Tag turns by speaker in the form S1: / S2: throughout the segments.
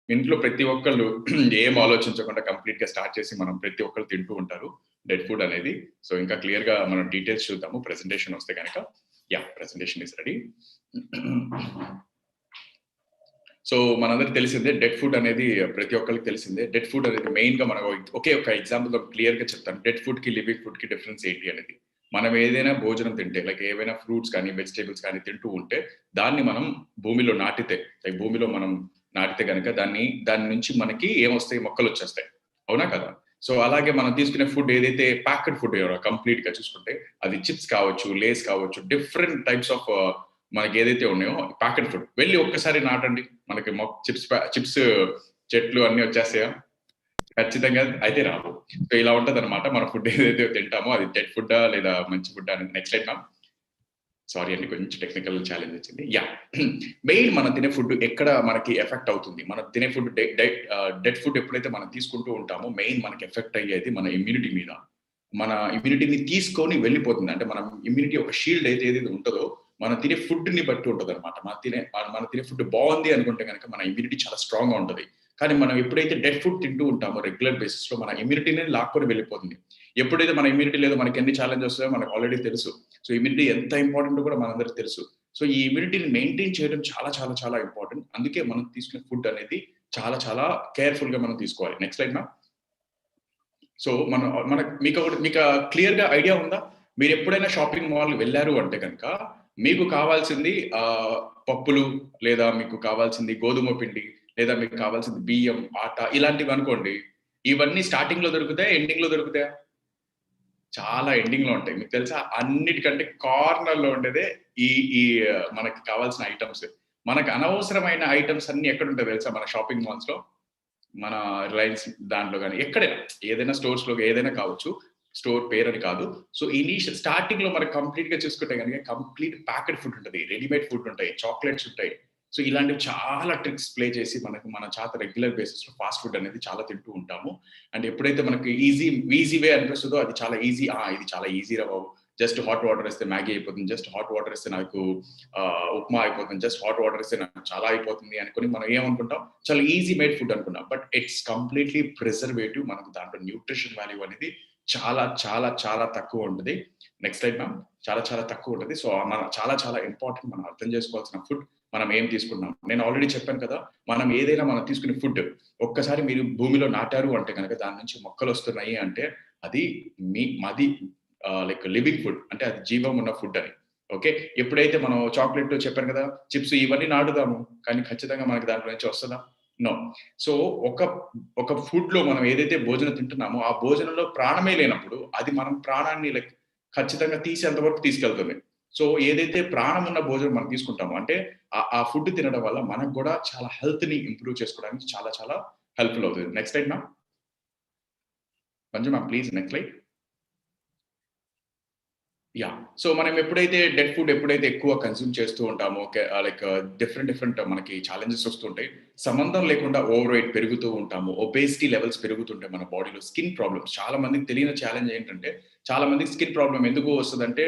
S1: ఇంట్లో ప్రతి ఒక్కళ్ళు ఏం ఆలోచించకుండా కంప్లీట్‌గా స్టార్ట్ చేసి మనం ప్రతి ఒక్కళ్ళు తింటూ ఉంటారు డెడ్ ఫుడ్ అనేది. సో, ఇంకా క్లియర్‌గా మనం డీటెయిల్స్ చూద్దాము. ప్రెజెంటేషన్ వస్తే గనక. Presentation is ready. సో, మనందరికి తెలిసిందే డెడ్ ఫుడ్ అనేది ప్రతి ఒక్కళ్ళకి తెలిసిందే. డెడ్ ఫుడ్ అనేది మెయిన్‌గా మనం ఒకే ఒక ఎగ్జాంపుల్‌తో క్లియర్‌గా చెప్తాను. డెడ్ ఫుడ్‌కి, లివింగ్ ఫుడ్‌కి డిఫరెన్స్ ఏంటి అనేది. మనం ఏదైనా భోజనం తింటే లైక్ ఏవైనా ఫ్రూట్స్ కానీ, వెజిటబుల్స్ కానీ తింటూ ఉంటే దాన్ని మనం భూమిలో నాటితే, లైక్ భూమిలో మనం నాటితే గనక దాని నుంచి మనకి ఏమొస్తాయి? మొక్కలొచ్చేస్తాయి. అవునా కదా? సో, అలాగే మనం తీసుకునే ఫుడ్ ఏదైతే ప్యాక్డ్ ఫుడ్ కంప్లీట్‌గా చూసుకుంటే అది చిప్స్ కావచ్చు, లేస్ కావచ్చు, డిఫరెంట్ టైప్స్ ఆఫ్ మనకి ఏదైతే ఉన్నాయో ప్యాకెట్ ఫుడ్. వెళ్లి ఒక్కసారి నాటండి. మనకి చిప్స్ చెట్లు అన్నీ వచ్చేస్తాయా? ఖచ్చితంగా అయితే రావు. సో, ఇలా ఉంటదనమాట. మన ఫుడ్ ఏదైతే తింటామో అది డెడ్ ఫుడ్డా లేదా మంచి ఫుడ్డా అనేది. Next slide ma'am. సారీ అండి. కొంచెం టెక్నికల్ ఛాలెంజ్ వచ్చింది. మెయిన్ మనం తినే ఫుడ్ ఎక్కడ మనకి ఎఫెక్ట్ అవుతుంది. మనం తినే ఫుడ్ డెడ్ ఫుడ్ ఎప్పుడైతే మనం తీసుకుంటూ ఉంటామో మెయిన్ మనకి ఎఫెక్ట్ అయ్యేది మన ఇమ్యూనిటీ మీద. మన ఇమ్యూనిటీని తీసుకొని వెళ్ళిపోతుంది. అంటే మనం ఇమ్యూనిటీ ఒక షీల్డ్ ఏదైతే ఉంటదో మనం తినే ఫుడ్‌ని బట్టి ఉంటదనమాట. మనం తినే ఫుడ్ బావుంది అనుకుంటే గనక మన ఇమ్యూనిటీ చాలా స్ట్రాంగ్‌గా ఉంటది. కానీ మనం ఎప్పుడైతే డెడ్ ఫుడ్ తింటూ ఉంటామో రెగ్యులర్ బేసిస్‌లో మన ఇమ్యూనిటీని లాక్కొని వెళ్ళిపోతుంది. ఎప్పుడైతే మన ఇమ్యూనిటీ లేదో మనకి ఎన్ని ఛాలెంజెస్ వస్తాయో మనకు ఆల్రెడీ తెలుసు. సో, ఇమ్యూనిటీ ఎంత ఇంపార్టెంటో కూడా మనందరికి తెలుసు. సో, ఈ ఇమ్యూనిటీని మెయింటైన్ చేయడం చాలా చాలా చాలా ఇంపార్టెంట్. అందుకే మనం తీసుకునే ఫుడ్ అనేది చాలా చాలా కేర్‌ఫుల్‌గా మనం తీసుకోవాలి. Next slide ma'am. సో, మీకు క్లియర్‌గా ఐడియా ఉందా? మీరెప్పుడైనా షాపింగ్ మాల్ వెళ్లారు అంటే గనక, మీకు కావాల్సింది పప్పులు, లేదా మీకు కావాల్సింది గోధుమ పిండి, లేదా మీకు కావాల్సింది బియ్యం, ఆట ఇలాంటివనుకోండి. ఇవన్నీ స్టార్టింగ్‌లో దొరుకుతాయా? ఎండింగ్‌లో దొరుకుతాయా? చాలా ఎండింగ్‌లో ఉంటాయి. మీకు తెలుసా? అన్నిటికంటే కార్నర్‌లో ఉండేదే ఈ ఈ మనకి కావాల్సిన ఐటెమ్స్. మనకు అనవసరమైన ఐటెమ్స్ అన్నీ ఎక్కడుంటాయో తెలుసా? మన షాపింగ్ మాల్స్‌లో? మన రిలయన్స్ దాంట్లో గాని ఎక్కడైనా ఏదైనా స్టోర్స్‌లో ఏదైనా కావచ్చు. స్టోర్ పేరని కాదు. సో, స్టార్టింగ్‌లో మనకు కంప్లీట్‌గా చూసుకుంటే గనుక కంప్లీట్ ప్యాక్డ్ ఫుడ్ ఉంటది. రెడీమేడ్ ఫుడ్ ఉంటాయి. చాక్లేట్స్ ఉంటాయి. సో, ఇలాంటివి చాలా ట్రిక్స్ ప్లే చేసి మన చేత రెగ్యులర్ బేసిస్‌లో ఫాస్ట్ ఫుడ్ అనేది చాలా తింటూ ఉంటాము. అండ్ ఎప్పుడైతే మనకి ఈజీ వే అనిపిస్తదో అది చాలా ఈజీ. ఇది చాలా ఈజీరా బాబు. జస్ట్ హాట్ వాటర్ ఏస్తే మ్యాగీ అయిపోతుంది. జస్ట్ హాట్ వాటర్ ఏస్తే నాకు ఉప్మా అయిపోతుంది. జస్ట్ హాట్ వాటర్ ఏస్తే నాకు చాలా అయిపోతుంది అనుకోని మనం ఏమనుకుంటాం? చాలా ఈజీ మేడ్ ఫుడ్ అనుకున్నాం. But it's completely preservative. మనకు దాంట్లో న్యూట్రిషన్ వాల్యూ అనేది చాలా చాలా చాలా తక్కువ ఉంటది. Next slide ma'am. చాలా చాలా తక్కువ ఉంటది. సో, మనం చాలా చాలా ఇంపార్టెంట్ మనం అర్థం చేసుకోవాల్సిన ఫుడ్ మనం ఏం తీసుకుంటున్నాం. నేను ఆల్రెడీ చెప్పాను కదా! మనం తీసుకునే ఫుడ్ ఒక్కసారి మీరు భూమిలో నాటారు అంటే గనక దాని నుంచి మొక్కలొస్తున్నాయి అంటే అది మాది లైక్ లివింగ్ ఫుడ్. అంటే అది జీవం ఉన్న ఫుడ్ అని. ఓకే. ఎప్పుడైతే మనం చాక్లేట్‌లో చెప్పాను కదా! చిప్స్ ఇవన్నీ నాటుదాము. కానీ ఖచ్చితంగా మనకి దాంట్లో నుంచి వస్తదా? నో. సో, ఒక ఒక ఫుడ్‌లో మనం ఏదైతే భోజనం తింటున్నామో, ఆ భోజనంలో ప్రాణమే లేనప్పుడు, అది మనం ప్రాణాన్ని లైక్ ఖచ్చితంగా తీసేంత వరకు తీసుకెళ్తుంది. సో, ఏదైతే ప్రాణం ఉన్న భోజనం మనం తీసుకుంటామో, అంటే ఆ ఫుడ్ తినడం వల్ల మనకు గూడా చాలా హెల్త్‌ని ఇంప్రూవ్ చేసుకోవడానికి చాలా చాలా హెల్ప్‌ఫుల్ అవుతది. Next slide ma'am. Manju ma'am please next slide. So, మనం ఎప్పుడైతే ఎక్కువ కన్జ్యూమ్ చేస్తూ ఉంటామో లైక్ డిఫరెంట్ మనకి ఛాలెంజెస్ వస్తుంటాయి. సంబంధం లేకుండా ఓవర్ వెయిట్ పెరుగుతూ ఉంటాము. ఒబేసిటీ లెవెల్స్ పెరుగుతుంటాయి మన బాడీలో. స్కిన్ ప్రాబ్లమ్స్ చాలా మందికి తెలియని ఛాలెంజ్ ఏంటంటే, చాలా మందికి స్కిన్ ప్రాబ్లమ్ ఎందుకు వస్తదంటే,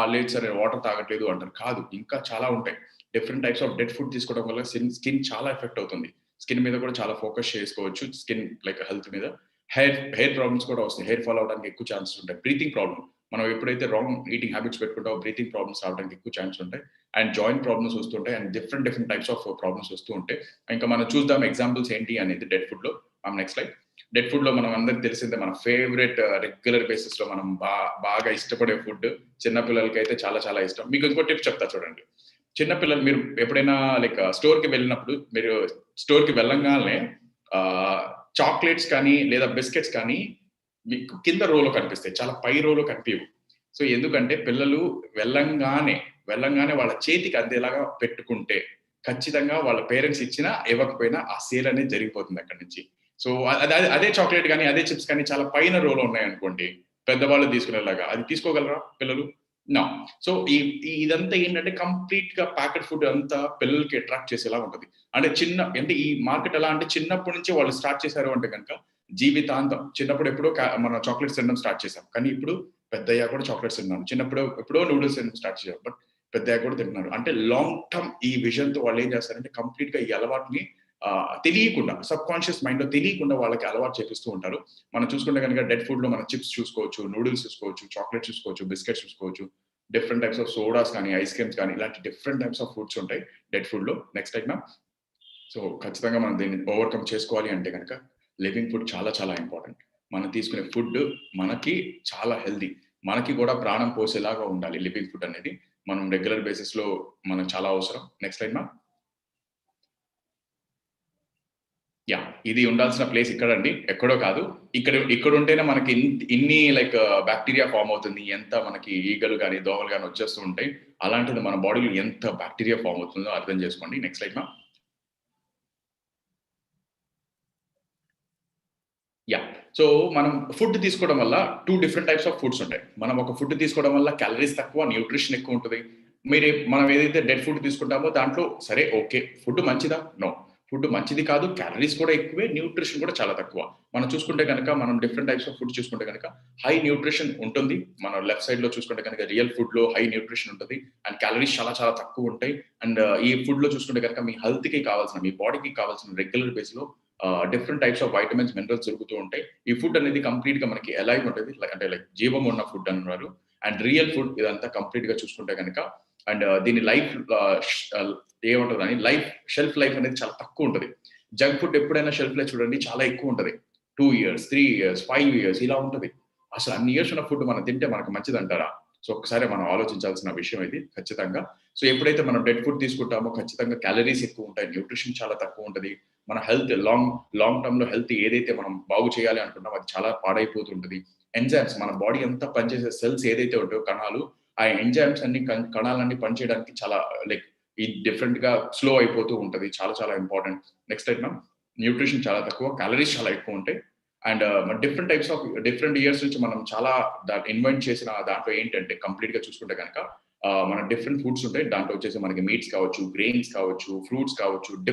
S1: లేదు సార్ వాటర్ తాగట్లేదు అంటారు. కాదు ఇంకా చాలా ఉంటాయి. Different types of dead food తీసుకోవడం వల్ల స్కిన్ చాలా ఎఫెక్ట్ అవుతుంది. స్కిన్ మీద కూడా చాలా ఫోకస్ చేసుకోవచ్చు. స్కిన్ లైక్ హెల్త్ మీద. హెయిర్ ప్రాబ్లమ్స్ కూడా వస్తాయి. హెయిర్ ఫాల్ అవ్వడానికి ఎక్కువ ఛాన్సెస్ ఉంటాయి. బ్రీతింగ్ ప్రాబ్లమ్ మనం ఎప్పుడైతే రాంగ్ ఈటింగ్ హ్యాబిట్స్ పెట్టుకుంటామో బ్రీతింగ్ ప్రాబ్లమ్స్ రావడానికి ఎక్కువ ఛాన్స్ ఉంటాయి. అండ్ జాయింట్ ప్రాబ్లమ్స్ వస్తుంటాయి. And different types of problems వస్తూ ఉంటాయి. ఇంకా మనం చూద్దాం ఎగ్జాంపుల్స్ ఏంటి అనేది డెడ్ ఫుడ్‌లో. Next slide. డెడ్ ఫుడ్‌లో మనం అందరికి తెలిసిందే మన ఫేవరెట్ రెగ్యులర్ బేసిస్‌లో మనం బాగా ఇష్టపడే ఫుడ్ చిన్న పిల్లలకైతే చాలా చాలా ఇష్టం. మీకు ఇంకో టిప్ చెప్తా చూడండి. చిన్న పిల్లలు మీరు ఎప్పుడైనా లైక్ స్టోర్‌కి వెళ్ళినప్పుడు మీరు స్టోర్‌కి వెళ్ళంగాల్నే ఆహ్, చాక్లేట్స్ కానీ లేదా బిస్కెట్స్ కానీ మీకు కింద రోలో కనిపిస్తాయి. చాలా పై రోలో కనిపియవు. సో, ఎందుకంటే పిల్లలు వెళ్ళంగానే వాళ్ళ చేతికి అందేలాగా పెట్టుకుంటే, ఖచ్చితంగా వాళ్ళ పేరెంట్స్ ఇచ్చినా, ఇవ్వకపోయినా ఆ సేల్ అనేది జరిగిపోతుంది అక్కడి నుంచి. సో, అదే చాక్లేట్ గాని, అదే చిప్స్ కానీ చాలా పైన రోలో ఉన్నాయనుకోండి, పెద్దవాళ్ళు తీసుకునేలాగా అది తీసుకోగలరా పిల్లలు? నో. సో, ఇదంతా ఏంటంటే కంప్లీట్‌గా ప్యాకెడ్ ఫుడ్ అంతా పిల్లలకి అట్రాక్ట్ చేసేలా ఉంటది. అంటే ఈ మార్కెట్ ఎలా అంటే చిన్నప్పటి నుంచి వాళ్ళు స్టార్ట్ చేశారు అంటే గనక జీవితాంతం. చిన్నప్పుడు ఎప్పుడో మనం చాక్లేట్స్ తినడం స్టార్ట్ చేసాం. కానీ ఇప్పుడు పెద్దయ్యాక కూడా చాక్లేట్స్ తిన్నాను. చిన్నప్పుడు ఎప్పుడో నూడిల్స్ తినడం స్టార్ట్ చేశారు. బట్ పెద్దయ్యాక కూడా తింటున్నారు. అంటే లాంగ్ టర్మ్ ఈ విజన్‌తో వాళ్ళేం చేస్తారంటే కంప్లీట్‌గా ఈ అలవాటుని తెలియకుండా సబ్ కాన్షియస్ మైండ్లో తెలియకుండా వాళ్ళకి అలవాటు చేపిస్తూ ఉంటారు. మనం చూసుకుంటే కనుక డెడ్ ఫుడ్లో మనం చిప్స్ చూసుకోవచ్చు, నూడిల్స్ చూసుకోవచ్చు, చాక్లెట్ చూసుకోవచ్చు, బిస్కెట్స్ చూసుకోవచ్చు, డిఫరెంట్ టైప్స్ ఆఫ్ సోడాస్ కానీ, ఐస్ క్రీమ్స్ కానీ, ఇలాంటి డిఫరెంట్ టైప్స్ ఆఫ్ ఫుడ్స్ ఉంటాయి డెడ్ ఫుడ్లో. నెక్స్ట్ అయినా సో ఖచ్చితంగా మనం దీన్ని ఓవర్కమ్ చేసుకోవాలి అంటే కనుక లివింగ్ ఫుడ్ చాలా చాలా ఇంపార్టెంట్. మనం తీసుకునే ఫుడ్ మనకి చాలా హెల్దీ, మనకి కూడా ప్రాణం పోసేలాగా ఉండాలి లివింగ్ ఫుడ్ అనేది. మనం రెగ్యులర్ బేసిస్లో మనకు చాలా అవసరం. నెక్స్ట్ అయినా ఇది ఉండాల్సిన ప్లేస్ ఇక్కడండి, ఎక్కడో కాదు. ఇక్కడ ఉంటేనే మనకి ఇన్ని లైక్ బాక్టీరియా ఫార్మ్ అవుతుంది. ఎంత మనకి ఈగలు గాని, దోమలు గాని వచ్చేస్తూ ఉంటాయి. అలాంటిది మన బాడీలో ఎంత బాక్టీరియా ఫార్మ్ అవుతుందో అర్థం చేసుకోండి. Next slide ma'am. సో మనం ఫుడ్ తీసుకోవడం వల్ల 2 డిఫరెంట్ టైప్స్ ఆఫ్ ఫుడ్స్ ఉంటాయి. మనం ఒక ఫుడ్ తీసుకోవడం వల్ల క్యాలరీస్ తక్కువ, న్యూట్రిషన్ ఎక్కువ ఉంటది. మనం ఏదైతే డెడ్ ఫుడ్ తీసుకుంటామో దాంట్లో సరే ఓకే. ఫుడ్ మంచిదా? నో. ఫుడ్ మంచిది కాదు. క్యాలరీస్ కూడా ఎక్కువే. న్యూట్రిషన్ కూడా చాలా తక్కువ. మనం చూసుకుంటే గనక మనం డిఫరెంట్ టైప్స్ ఆఫ్ ఫుడ్ చూసుకుంటే గనక హై న్యూట్రిషన్ ఉంటుంది. మనం లెఫ్ట్ సైడ్‌లో చూసుకుంటే గనక రియల్ ఫుడ్‌లో హై న్యూట్రిషన్ ఉంటది. అండ్ క్యాలరీస్ చాలా చాలా తక్కువ ఉంటాయి. అండ్ ఈ ఫుడ్‌లో చూసుకుంటే గనక మీ హెల్త్‌కి కావాల్సిన, మీ బాడీకి కావాల్సిన రెగ్యులర్ బేస్‌లో different types of vitamins, minerals దొరుకుతూ ఉంటాయి. ఈ ఫుడ్ అనేది కంప్లీట్‌గా మనకి ఎలైవ్ ఉంటది. అంటే లైక్ జీవం ఉన్న ఫుడ్ అన్నారు. అండ్ రియల్ ఫుడ్ ఇదంతా కంప్లీట్‌గా చూసుకుంటే గనక అండ్ దీని లైఫ్ ఏమంటదని లైఫ్ షెల్ఫ్ లైఫ్ అనేది చాలా తక్కువ ఉంటది. జంక్ ఫుడ్ ఎప్పుడైనా షెల్ఫ్ లైఫ్ చూడండి చాలా ఎక్కువ ఉంటది. 2 ఇయర్స్, 3 ఇయర్స్, 5 ఇయర్స్ ఇలా ఉంటది. అసలు అన్ని ఇయర్స్ ఉన్న ఫుడ్ మనం తింటే మనకు మంచిదంటారా? సో ఒక్కసారి మనం ఆలోచించాల్సిన విషయం ఇది ఖచ్చితంగా. సో ఎప్పుడైతే మనం డెడ్ ఫుడ్ తీసుకుంటామో ఖచ్చితంగా క్యాలరీస్ ఎక్కువ ఉంటాయి. న్యూట్రిషన్ చాలా తక్కువ ఉంటది. మన హెల్త్ లాంగ్ టర్మ్‌లో హెల్త్ ఏదైతే మనం బాగు చేయాలి అనుకుంటామో అది చాలా పాడైపోతుంటది. ఎంజైమ్స్ మన బాడీ అంతా పనిచేసే సెల్స్ ఏదైతే ఉంటాయో కణాలు, ఆ ఎంజైమ్స్ అన్ని కణాలన్నీ పనిచేయడానికి చాలా లైక్ డిఫరెంట్‌గా స్లో అయిపోతూ ఉంటది. చాలా చాలా ఇంపార్టెంట్. నెక్స్ట్ అయినా న్యూట్రిషన్ చాలా తక్కువ, క్యాలరీస్ చాలా ఎక్కువ ఉంటాయి. And different types of different years నుంచి మనం చాలా ఇన్వెంట్ చేసిన దాంట్లో ఏంటంటే కంప్లీట్‌గా చూసుకుంటే గనక మన డిఫరెంట్ ఫుడ్స్ ఉంటాయి. దాంట్లో వచ్చేసి మనకి మీట్స్ కావచ్చు, గ్రెయిన్స్ కావచ్చు, ఫ్రూట్స్ కావచ్చు,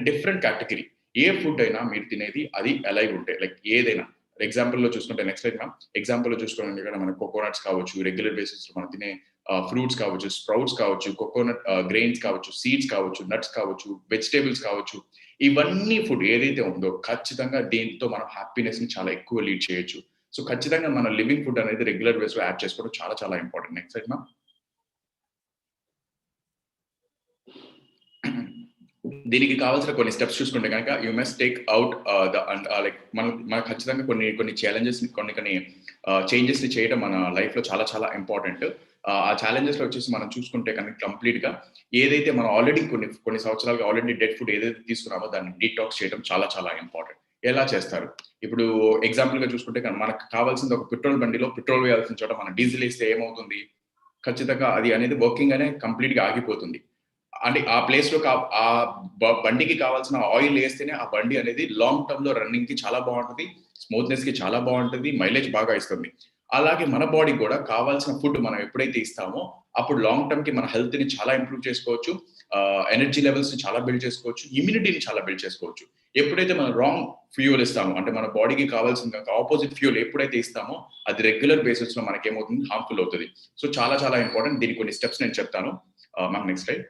S1: డిఫరెంట్ కేటగరీ. ఏ ఫుడ్ అయినా మీరు తినేది అది అలైవ్ ఉంటాయి. లైక్ ఏదైనా. ఎగ్జాంపుల్‌లో చూసుకుంటే నెక్స్ట్ లైక్ ఎగ్జాంపుల్‌లో చూసుకోండి ఇక్కడ మనకు కోకోనట్స్ కావచ్చు, రెగ్యులర్ బేసిస్‌లో మనం తినే ఫ్రూట్స్ కావచ్చు, స్ప్రౌట్స్ కావచ్చు, కోకోనట్ గ్రెయిన్స్ కావచ్చు, సీడ్స్ కావచ్చు, నట్స్ కావచ్చు, వెజిటబుల్స్ కావచ్చు. ఇవన్నీ ఫుడ్ ఏదైతే ఉందో ఖచ్చితంగా దీంతో మనం హ్యాపీనెస్‌ని చాలా ఎక్కువ లీడ్ చేయొచ్చు. సో ఖచ్చితంగా మన లివింగ్ ఫుడ్ అనేది రెగ్యులర్ బేస్‌లో యాడ్ చేసుకోవడం చాలా చాలా ఇంపార్టెంట్. Next side ma'am. దీనికి కావాల్సిన కొన్ని స్టెప్స్ చూసుకుంటే గనక you must take out like మనకు ఖచ్చితంగా కొన్ని ఛాలెంజెస్ కొన్ని చేంజెస్‌ని చేయడం మన లైఫ్‌లో చాలా చాలా ఇంపార్టెంట్. ఆ ఛాలెంజెస్‌లో వచ్చేసి మనం చూసుకుంటే కనుక కంప్లీట్‌గా ఏదైతే మనం ఆల్రెడీ కొన్ని సంవత్సరాలుగా ఆల్రెడీ డెడ్ ఫుడ్ ఏదైతే తీసుకున్నామో దాన్ని డీటాక్స్ చేయడం చాలా చాలా ఇంపార్టెంట్. ఎలా చేస్తారు? ఇప్పుడు ఎగ్జాంపుల్‌గా చూసుకుంటే మనకు కావాల్సింది ఒక పెట్రోల్ బండిలో పెట్రోల్ వేయాల్సిన చోట మనం డీజిల్ ఏస్తే ఏమవుతుంది? ఖచ్చితంగా అది అనేది వర్కింగ్ అనే కంప్లీట్‌గా ఆగిపోతుంది. అంటే ఆ ప్లేస్‌లో ఆ బండికి కావాల్సిన ఆయిల్ ఏస్తేనే ఆ బండి అనేది లాంగ్ టర్మ్‌లో రన్నింగ్‌కి చాలా బావుంటది. స్మూత్‌నెస్‌కి చాలా బావుంటది. మైలేజ్ బాగా ఇస్తుంది. అలాగే మన బాడీకి గూడా కావాల్సిన ఫుడ్ మనం ఎప్పుడైతే ఇస్తామో, అప్పుడు లాంగ్ టర్మ్‌కి మన హెల్త్‌ని చాలా ఇంప్రూవ్ చేసుకోవచ్చు. ఎనర్జీ లెవెల్స్‌ని చాలా బిల్డ్ చేసుకోవచ్చు. ఇమ్యూనిటీని చాలా బిల్డ్ చేసుకోవచ్చు. ఎప్పుడైతే మనం రాంగ్ ఫ్యూయల్ ఇస్తామో, అంటే మన బాడీకి కావాల్సిన అపోజిట్ ఫ్యూయల్ ఎప్పుడైతే ఇస్తామో, అది రెగ్యులర్ బేసిస్‌లో మనకేమవుతుంది హార్మ్‌ఫుల్ అవుతది. సో చాలా చాలా ఇంపార్టెంట్. దీనికి కొన్ని స్టెప్స్ నేను చెప్తాను. Ma'am next slide.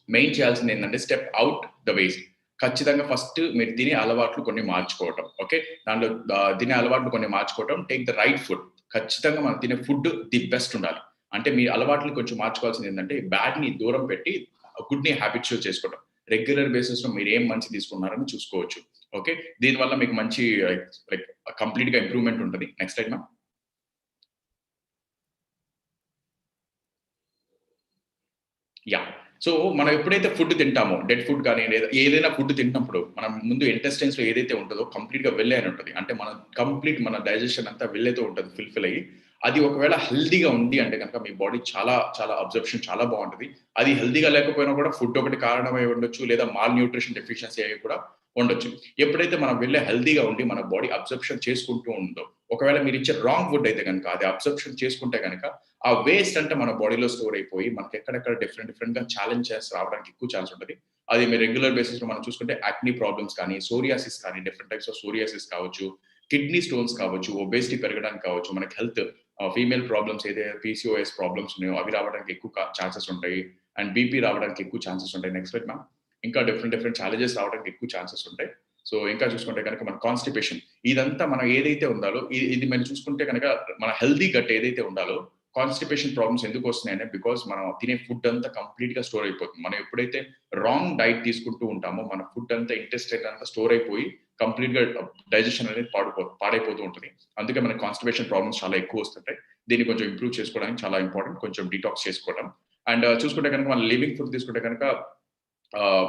S1: మెయిన్ చేయాల్సింది ఏంటంటే స్టెప్ అవుట్ ద వేస్ట్. ఖచ్చితంగా ఫస్ట్ మీరు తినే అలవాట్లు కొన్ని మార్చుకోవటం. ఓకే. దాంట్లో తినే అలవాట్లు కొన్ని మార్చుకోవటం. Take the right food. ఖచ్చితంగా మనం తినే ఫుడ్ ది బెస్ట్ ఉండాలి. అంటే మీ అలవాట్లు కొంచెం మార్చుకోవాల్సింది ఏంటంటే బ్యాడ్‌ని దూరం పెట్టి గుడ్‌ని హ్యాబిట్స్ చేసుకోవడం. రెగ్యులర్ బేసిస్‌లో మీరు ఏం మంచి తీసుకున్నారని చూసుకోవచ్చు. ఓకే. దీనివల్ల మీకు మంచి లైక్ కంప్లీట్‌గా ఇంప్రూవ్‌మెంట్ ఉంటది. Next slide ma'am. Yeah! So, మనం ఎప్పుడైతే ఫుడ్ తింటామో, డెడ్ ఫుడ్ గాని, లేదా ఏదైనా ఫుడ్ తింటున్నప్పుడు, మనం ముందు ఇంటెస్టైన్స్‌లో ఏదైతే ఉంటదో కంప్లీట్‌గా వెల్లే అని ఉంటది. అంటే మన డైజెషన్ అంతా వెల్లెతో ఉంటది ఫుల్‌ఫిల్ అయ్యి. అది ఒకవేళ హెల్తీగా ఉంది అంటే గనక మీ బాడీ చాలా చాలా అబ్జర్ప్షన్ చాలా బావుంటది. అది హెల్తీగా లేకపోయినా కూడా ఫుడ్ ఒకటి కారణమై ఉండొచ్చు. లేదా మాల్ న్యూట్రిషన్ డెఫిషియన్సీ అయి కూడా ఉండొచ్చు. ఎప్పుడైతే మనం వెల్లే హెల్తీగా ఉండి మన బాడీ అబ్జర్ప్షన్ చేసుకుంటూ ఉందో, ఒకవేళ మీరిచ్చే రాంగ్ ఫుడ్ అయితే గనక అది అబ్జర్ప్షన్ చేసుకుంటే గనక ఆ వేస్ట్ అంటే మన బాడీలో స్టోర్ అయిపోయి మనకి ఎక్కడెక్కడ డిఫరెంట్‌గా ఛాలెంజెస్ రావడానికి ఎక్కువ ఛాన్స్ ఉంటది. అది మీ రెగ్యులర్ బేసిస్‌లో మనం చూసుకుంటే యాక్ని ప్రాబ్లమ్స్ కానీ, సోరియాసిస్ కానీ, డిఫరెంట్ టైప్స్ ఆఫ్ సోరియాసిస్ కావచ్చు, కిడ్నీ స్టోన్స్ కావచ్చు, ఒబేసిటీ పెరగడానికి కావచ్చు, మనకి హెల్త్ ఫీమేల్ ప్రాబ్లమ్స్ ఏదైతే పీసీఓఎస్ ప్రాబ్లమ్స్ ఉన్నాయో అవి రావడానికి ఎక్కువ ఛాన్సెస్ ఉంటాయి. అండ్ బీపీ రావడానికి ఎక్కువ ఛాన్సెస్ ఉంటాయి. Next right ma'am. ఇంకా డిఫరెంట్ ఛాలెంజెస్ రావడానికి ఎక్కువ ఛాన్సెస్ ఉంటాయి. సో ఇంకా చూసుకుంటే కనుక మన కాన్స్టిపేషన్ ఇదంతా మనం ఏదైతే ఉండాలో ఇది మనం చూసుకుంటే కనుక మన హెల్తీ గట్ ఏదైతే ఉండాలో కాన్స్టిపేషన్ ప్రాబ్లమ్స్ ఎందుకు వస్తున్నాయంటే బికాస్ మనం తినే ఫుడ్ అంతా కంప్లీట్ గా స్టోర్ అయిపోతుంది. మనం ఎప్పుడైతే రాంగ్ డైట్ తీసుకుంటూ ఉంటామో మన ఫుడ్ అంతా ఇంటెస్టైన్ అంతా స్టోర్ అయిపోయి కంప్లీట్ గా డైజెషన్ అనేది పాడైపోతూ ఉంటుంది. అందుకే మనకి కాన్స్టిపేషన్ ప్రాబ్లమ్స్ చాలా ఎక్కువ వస్తుంటాయి. దీన్ని కొంచెం ఇంప్రూవ్ చేసుకోవడానికి చాలా ఇంపార్టెంట్ కొంచెం డిటాక్స్ చేసుకోవడం. అండ్ చూసుకుంటే కనుక మన లివింగ్ ఫుడ్ తీసుకుంటే కనుక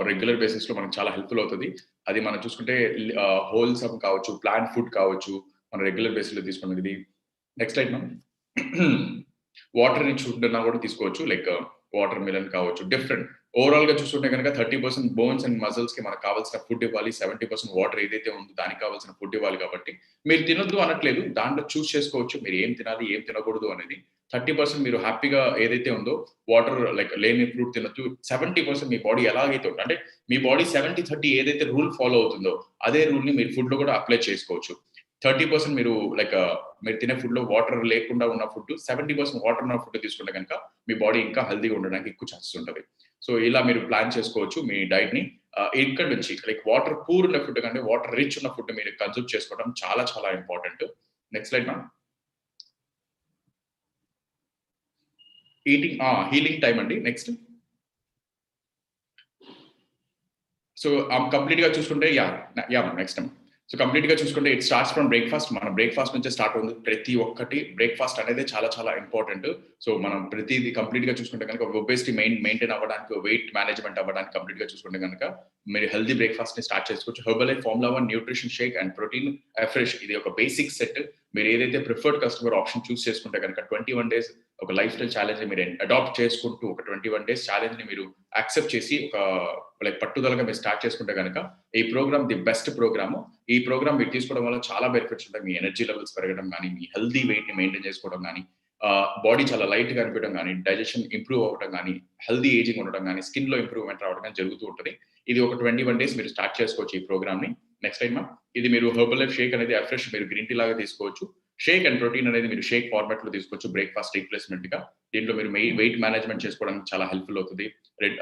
S1: రెగ్యులర్ బేసిస్ లో మనకు చాలా హెల్ప్ఫుల్ అవుతుంది. అది మనం చూసుకుంటే హోల్సమ్ కావచ్చు, ప్లాంట్ ఫుడ్ కావచ్చు, మన రెగ్యులర్ బేసిస్ లో తీసుకునేది. Next item water rich food అన్నా కూడా తీసుకోవచ్చు. లైక్ వాటర్ మిలన్ కావచ్చు. డిఫరెంట్ ఓవరాల్ గా చూసుకుంటే కనుక 30% బోన్స్ అండ్ మజిల్స్ కి మనకు కావాల్సిన ఫుడ్ ఇవ్వాలి. 70% వాటర్ ఏదైతే ఉందో దానికి కావాల్సిన ఫుడ్ ఇవ్వాలి. కాబట్టి మీరు తినొద్దు అనట్లేదు, దాంట్లో చూస్ చేసుకోవచ్చు మీరు ఏం తినాలి ఏం తినకూడదు అనేది. 30% మీరు హ్యాపీగా ఏదైతే ఉందో వాటర్ లైక్ లేని ఫ్రూట్ తినొచ్చు. 70% మీ బాడీ ఎలాగైతే ఉంటుంది అంటే మీ బాడీ 70-30 ఏదైతే రూల్ ఫాలో అవుతుందో అదే రూల్ ని మీరు ఫుడ్ లో కూడా అప్లై చేసుకోవచ్చు. 30% మీరు లైక్ మీరు తినే ఫుడ్ లో వాటర్ లేకుండా ఉన్న ఫుడ్, 70% వాటర్ ఉన్న ఫుడ్ తీసుకుంటే కనుక మీ బాడీ ఇంకా హెల్దీగా ఉండడానికి ఎక్కువ ఛాన్సెస్ ఉంటుంది. సో ఇలా మీరు ప్లాన్ చేసుకోవచ్చు మీ డైట్ ని. ఇక్కడ నుంచి లైక్ వాటర్ పూర్ ఉన్న ఫుడ్ కంటే వాటర్ రిచ్ ఉన్న ఫుడ్ మీరు కన్సూమ్ చేసుకోవడం చాలా చాలా important. Next slide ma'am. Eating healing time అండి. నెక్స్ట్ సో కంప్లీట్ గా చూసుకుంటే నెక్స్ట్ టైం. సో కంప్లీట్ గా చూసుకుంటే ఇట్ స్టార్ట్స్ ఫ్రమ్ బ్రేక్ఫాస్ట్. మన బ్రేక్ఫాస్ట్ నుంచే స్టార్ట్ అవుతుంది ప్రతి ఒక్కటి. బ్రేక్ఫాస్ట్ అనేది చాలా చాలా ఇంపార్టెంట్. సో మనం ప్రతిది కంప్లీట్ గా చూసుకుంటే కనుక ఒబేసిటీ మెయింటైన్ అవ్వడానికి, వెయిట్ మేనేజ్మెంట్ అవ్వడానికి కంప్లీట్ గా చూసుకుంటే కనుక మీరు హెల్దీ బ్రేక్ఫాస్ట్ ని స్టార్ట్ చేసుకోవచ్చు. Herbalife formula 1 nutrition shake and protein fresh ఇది ఒక బేసిక్ సెట్. మీరు ఏదైతే ప్రిఫర్డ్ కస్టమర్ ఆప్షన్ చూస్ చేసుకుంటే కనుక 21 డేస్ ఒక లైఫ్ స్టైల్ ఛాలెంజ్ మీరు అడాప్ట్ చేసుకుంటూ ఒక 21 డేస్ ఛాలెంజ్ ని మీరు యాక్సెప్ట్ చేసి ఒక లైక్ పట్టుదలగా మీరు స్టార్ట్ చేసుకుంటే కనుక ఈ ప్రోగ్రామ్ ది బెస్ట్ ప్రోగ్రామ్. ఈ ప్రోగ్రామ్ మీరు తీసుకోవడం వల్ల చాలా బెనిఫిట్స్ ఉంటాయి. మీ ఎనర్జీ లెవెల్స్ పెరగడం కానీ, మీ హెల్దీ వెయిట్ ని మెయింటైన్ చేసుకోవడం కానీ, బాడీ చాలా లైట్ గా అనిపించడం కానీ, డైజెషన్ ఇంప్రూవ్ అవ్వడం కానీ, హెల్దీ ఏజింగ్ ఉండడం కానీ, స్కిన్ లో ఇంప్రూవ్మెంట్ రావడం కానీ జరుగుతూ ఉంటుంది. ఇది ఒక 21 డేస్ మీరు స్టార్ట్ చేసుకోవచ్చు ఈ ప్రోగ్రామ్ ని. నెక్స్ట్ టైం ఇది మీరు హెర్బలైఫ్ షేక్ అనేది ఫ్రెష్ మీరు గ్రీన్ టీ లాగా తీసుకోవచ్చు. షేక్ అండ్ ప్రోటీన్ అనేది మీరు షేక్ ఫార్మాట్ లో తీసుకోవచ్చు బ్రేక్ఫాస్ట్ రీప్లేస్మెంట్ గా. దీంట్లో మీరు వెయిట్ మేనేజ్మెంట్ చేసుకోవడానికి చాలా హెల్ప్ఫుల్ అవుతుంది.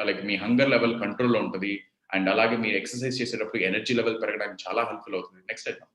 S1: లైక్ మీ హంగర్ లెవెల్ కంట్రోల్లో ఉంటుంది. అండ్ అలాగే మీరు ఎక్సర్సైజ్ చేసేటప్పుడు ఎనర్జీ లెవెల్ పెరగడానికి చాలా హెల్ప్ఫుల్ అవుతుంది. Next item.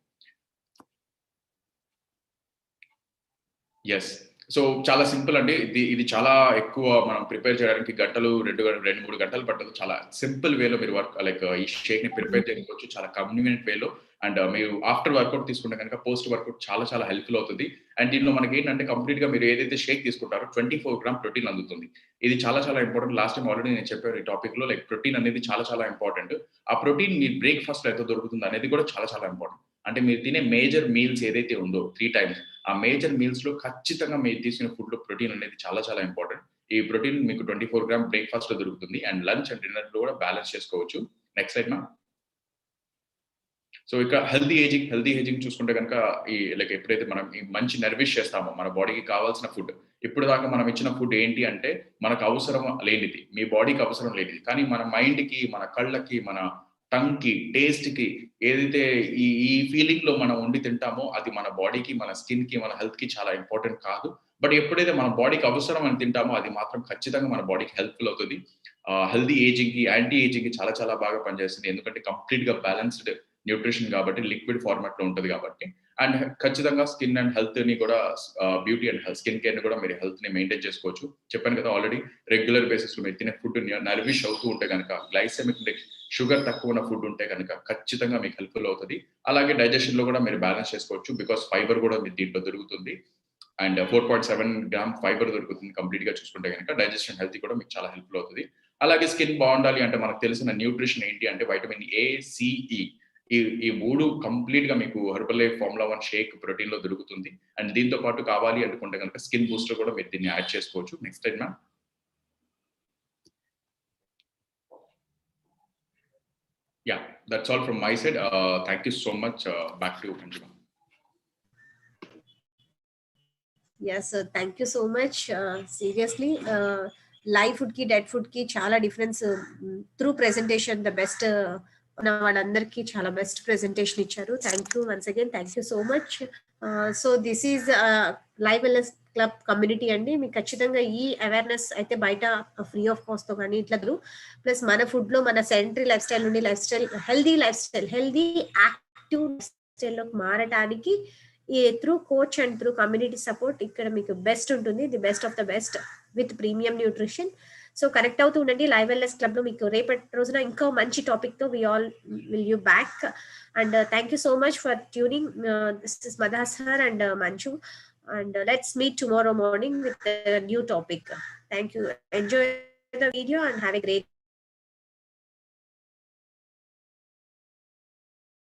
S1: ఎస్. సో చాలా సింపుల్ అండి. ఇది చాలా ఎక్కువ మనం ప్రిపేర్ చేయడానికి గంటలు 2-3 గంటలు పట్టదు. చాలా సింపుల్ వేలో మీరు వర్క్ లైక్ ఈ షేక్ ని ప్రిపేర్ చేసుకోవచ్చు చాలా కన్వీనియంట్ వేలో. అండ్ మీరు ఆఫ్టర్ వర్కౌట్ తీసుకుంటే కనుక పోస్ట్ వర్కౌట్ చాలా చాలా హెల్ప్ఫుల్ అవుతుంది. అండ్ దీనిలో మనకి ఏంటంటే కంప్లీట్ గా మీరు ఏదైతే షేక్ తీసుకుంటారో 24 గ్రామ్ ప్రోటీన్ అందుతుంది. ఇది చాలా చాలా ఇంపార్టెంట్. లాస్ట్ టైం ఆల్రెడీ నేను చెప్పాను ఈ టాపిక్ లో. లైక్ ప్రోటీన్ అనేది చాలా చాలా ఇంపార్టెంట్. ఆ ప్రోటీన్ మీ బ్రేక్ఫాస్ట్ లో ఎంత దొరుకుతుంది అనేది కూడా చాలా చాలా ఇంపార్టెంట్. అంటే మీరు తినే మేజర్ మీల్స్ ఏదైతే ఉందో 3 టైమ్స్ ఆ మేజర్ మీల్స్ లో ఖచ్చితంగా మీరు తీసుకునే ఫుడ్ లో ప్రోటీన్ అనేది చాలా చాలా ఇంపార్టెంట్. ఈ ప్రోటీన్ మీకు 24 గ్రామ్ బ్రేక్ఫాస్ట్ లో దొరుకుతుంది. అండ్ లంచ్ అండ్ డిన్నర్ లో కూడా బ్యాలెన్స్ చేసుకోవచ్చు. Next slide ma'am. సో ఇక్కడ హెల్దీ ఏజింగ్ చూసుకుంటే కనుక ఈ లైక్ ఎప్పుడైతే మనం ఈ మంచి నర్విష్ చేస్తామో మన బాడీకి కావాల్సిన ఫుడ్, ఇప్పుడు దాకా మనం ఇచ్చిన ఫుడ్ ఏంటి అంటే మనకు అవసరం లేనిది, మీ బాడీకి అవసరం లేనిది. కానీ మన మైండ్ కి, మన కళ్ళకి, మన టంగ్ కి, టేస్ట్ కి ఏదైతే ఈ ఈ ఫీలింగ్ లో మనం ఉండి తింటామో అది మన బాడీకి, మన స్కిన్ కి, మన హెల్త్ కి చాలా ఇంపార్టెంట్ కాదు. బట్ ఎప్పుడైతే మన బాడీకి అవసరం అని తింటామో అది మాత్రం ఖచ్చితంగా మన బాడీకి హెల్ప్ఫుల్ అవుతుంది. హెల్దీ ఏజింగ్ కి, యాంటీ ఏజింగ్ కి చాలా చాలా బాగా పనిచేస్తుంది. ఎందుకంటే కంప్లీట్ గా బ్యాలెన్స్డ్ న్యూట్రిషన్ కాబట్టి, లిక్విడ్ ఫార్మాట్ లో ఉంటుంది కాబట్టి. అండ్ ఖచ్చితంగా స్కిన్ అండ్ హెల్త్ ని కూడా బ్యూటీ అండ్ స్కిన్ కేర్ ని కూడా మీరు హెల్త్ ని మెయింటైన్ చేసుకోవచ్చు. చెప్పాను కదా ఆల్రెడీ రెగ్యులర్ బేసిస్ లో మీరు తినే ఫుడ్ నర్విష్ అవుతూ ఉంటే కనుక, గ్లైసెమిక్ షుగర్ తక్కువ ఉన్న ఫుడ్ ఉంటే కనుక ఖచ్చితంగా మీకు హెల్ప్ఫుల్ అవుతుంది. అలాగే డైజెషన్ లో కూడా మీరు బ్యాలెన్స్ చేసుకోవచ్చు. బికాస్ ఫైబర్ కూడా మీకు దీంట్లో దొరుకుతుంది. అండ్ 4.7 గ్రామ్ ఫైబర్ దొరుకుతుంది కంప్లీట్ గా చూసుకుంటే కనుక. డైజెషన్ హెల్త్ కూడా మీకు చాలా హెల్ప్ఫుల్ అవుతుంది. అలాగే స్కిన్ బాగుండాలి అంటే మనకు తెలిసిన న్యూట్రిషన్ ఏంటి అంటే వైటమిన్ ఏ, సిఈ ఈ 3 కంప్లీట్ గా మీకు హెర్బలైఫ్ ఫార్ములా 1 షేక్ ప్రోటీన్ లో దొరుకుతుంది. అండ్ దీంతో పాటు కావాలి అనుకుంటే కనుక స్కిన్ బూస్టర్ కూడా మీరు దీన్ని యాడ్ చేసుకోవచ్చు. Next slide ma'am. Yeah, that's all from my side. Thank you so much. Back to you, Anjuma.
S2: Yes, thank you so much. Seriously, live food ki, dead food ki chala difference through presentation, the best వాళ్ళందరికీ చాలా best presentation ఇచ్చారు. Thank you once again, thank you so much. So this is live wellness club community అండి. మీకు ఖచ్చితంగా ఈ awareness అయితే బయట free of cost తో కానీ ఇట్లా ప్లస్ మన ఫుడ్ లో మన సెంటరీ లైఫ్ స్టైల్ నుండి హెల్దీ యాక్టివ్ స్టైల్ లోకి మారటానికి through coach and through community support ఇక్కడ మీకు బెస్ట్ ఉంటుంది. The best of the best with premium nutrition. So connect అవుతూ ఉండండి లైవ్ వెల్నెస్ క్లబ్ లో. మీకు రేపటి రోజున ఇంకా మంచి టాపిక్ తో we all will you back. And thank you so much for tuning. This is Madha sir and Manchu. And let's meet tomorrow morning with a new topic. Thank you. Enjoy the video and have a great